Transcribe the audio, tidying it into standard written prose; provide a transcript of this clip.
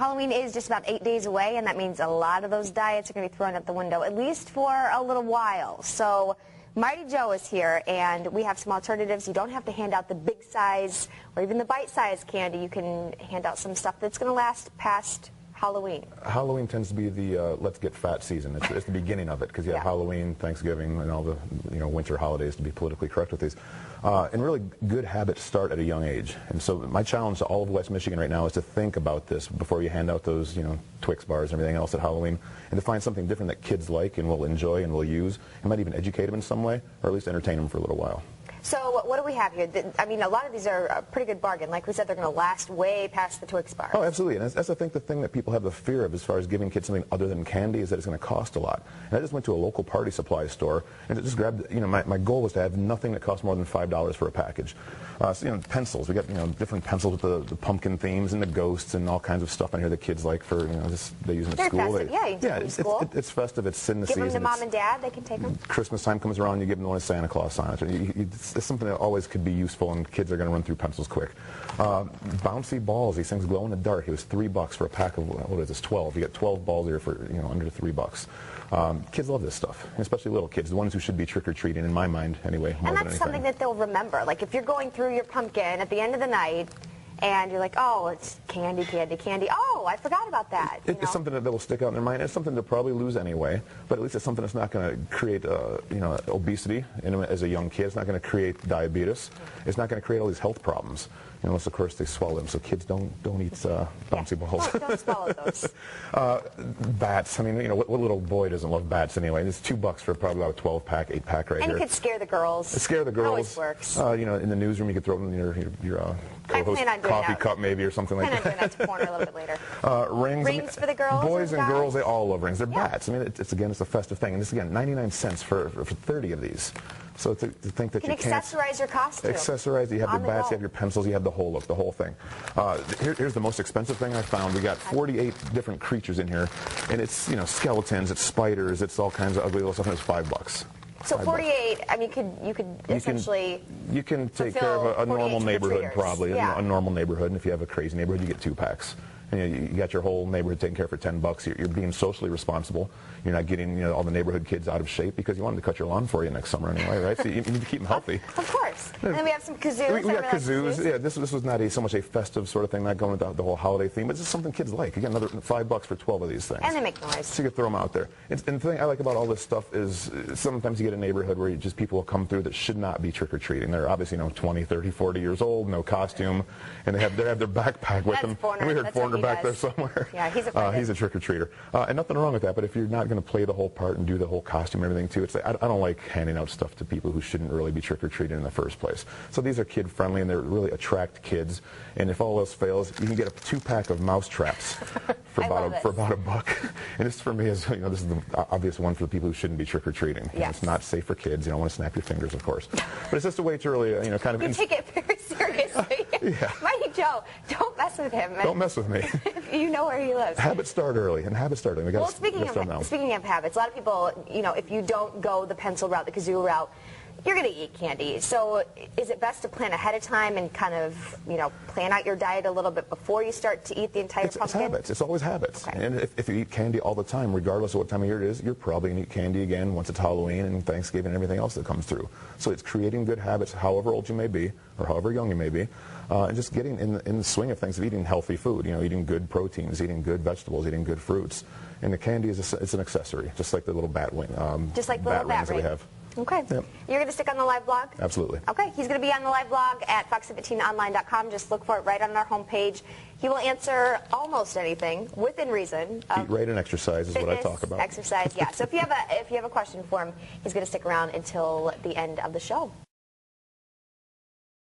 Halloween is just about 8 days away, and that means a lot of those diets are going to be thrown out the window, at least for a little while. So Mighty Joe is here, and we have some alternatives. You don't have to hand out the big size or even the bite-sized candy. You can hand out some stuff that's going to last past Halloween. Halloween tends to be the let's get fat season. It's the beginning of it, because you have Halloween, Thanksgiving, and all the winter holidays, to be politically correct with these. And really good habits start at a young age. And so my challenge to all of West Michigan right now is to think about this before you hand out those Twix bars and everything else at Halloween, and to find something different that kids like and will enjoy and will use, and might even educate them in some way, or at least entertain them for a little while. So what do we have here? I mean, a lot of these are a pretty good bargain. Like we said, they're going to last way past the Twix bars. Oh, absolutely. And that's, I think, the thing that people have the fear of as far as giving kids something other than candy is that it's going to cost a lot. And I just went to a local party supply store and just grabbed, my goal was to have nothing that cost more than $5 for a package. So, pencils. We got, different pencils with the pumpkin themes and the ghosts and all kinds of stuff on here that kids like for, they use them at school. Festive. Yeah, you can take them to school. It's festive. It's in the season. Give them to mom and dad. They can take them. Christmas time comes around, you give them the one with Santa Claus on it. It's something that always could be useful, and kids are going to run through pencils quick. Bouncy balls, these things glow in the dark. It was $3 for a pack of, what is this, 12. You get 12 balls here for under $3. Kids love this stuff, especially little kids, the ones who should be trick-or-treating, in my mind anyway. And that's something that they'll remember. Like if you're going through your pumpkin at the end of the night, and you're like, oh, it's candy, candy, candy. Oh, I forgot about that. It's something that will stick out in their mind. It's something they'll probably lose anyway, but at least it's something that's not going to create, obesity as a young kid. It's not going to create diabetes. It's not going to create all these health problems. Unless, of course, they swallow them. So kids don't eat bouncy balls. Don't swallow those. Bats. I mean, what little boy doesn't love bats anyway? It's $2 for probably about a 12-pack, 8-pack right here. And you could scare the girls. Scare the girls. Always works. In the newsroom, you could throw them in your co-host coffee cup maybe, or something like that. I'm doing that to corner a little bit later. Rings. Rings for the girls. Boys and girls, they all love rings. They're bats. I mean, it's a festive thing. And this again, 99 cents for 30 of these. So to think that you can't accessorize your costume. Accessorize. You have your bats, you have your pencils, you have the whole look, the whole thing. Here's the most expensive thing I found. We got 48 different creatures in here, and it's skeletons, it's spiders, it's all kinds of ugly little stuff, and it's $5. So 48. I mean, you could essentially. You can take care of a normal neighborhood, probably. Yeah. A normal neighborhood, and if you have a crazy neighborhood, you get 2 packs. And you got your whole neighborhood taken care of for $10. You're being socially responsible. You're not getting all the neighborhood kids out of shape because you want them to cut your lawn for you next summer anyway, right? So you need to keep them healthy. Of course. And then we have some kazoos. We got kazoos. Yeah, this was not so much a festive sort of thing, not going with the whole holiday theme, but it's just something kids like. Again, another $5 for 12 of these things. And they make noise. So you can throw them out there. And the thing I like about all this stuff is sometimes you get a neighborhood where people will come through that should not be trick-or-treating. They're obviously 20, 30, 40 years old, no costume, and they have their backpack with them. And we heard Forner back there somewhere. Yeah, he's a trick-or-treater. And nothing wrong with that, but if you're not going to play the whole part and do the whole costume and everything too, I don't like handing out stuff to people who shouldn't really be trick-or-treating in the first place. So these are kid-friendly, and they really attract kids. And if all else fails, you can get a 2-pack of mouse traps for about $1. And this, for me, is this is the obvious one for the people who shouldn't be trick-or-treating. Yes. It's not safe for kids. You don't want to snap your fingers, of course. But it's just a way to really, kind of. You take it very seriously. Yeah. Mighty Joe, don't mess with him. Don't mess with me. You know where he lives. Habits start early, and habits start early. Speaking of habits, a lot of people, if you don't go the pencil route, the kazoo route, you're going to eat candy. So is it best to plan ahead of time and kind of, plan out your diet a little bit before you start to eat the entire pumpkin? It's habits. It's always habits. Okay. And if you eat candy all the time, regardless of what time of year it is, you're probably going to eat candy again once it's Halloween and Thanksgiving and everything else that comes through. So it's creating good habits, however old you may be or however young you may be, and just getting in the swing of things of eating healthy food, eating good proteins, eating good vegetables, eating good fruits. And the candy it's an accessory, just like the little bat wing, just like the little bat rings that we have. Okay. Yep. You're going to stick on the live blog? Absolutely. Okay. He's going to be on the live blog at fox17online.com. Just look for it right on our homepage. He will answer almost anything within reason. Eat right and exercise is what I talk about. Exercise, yeah. So if you have a question for him, he's going to stick around until the end of the show.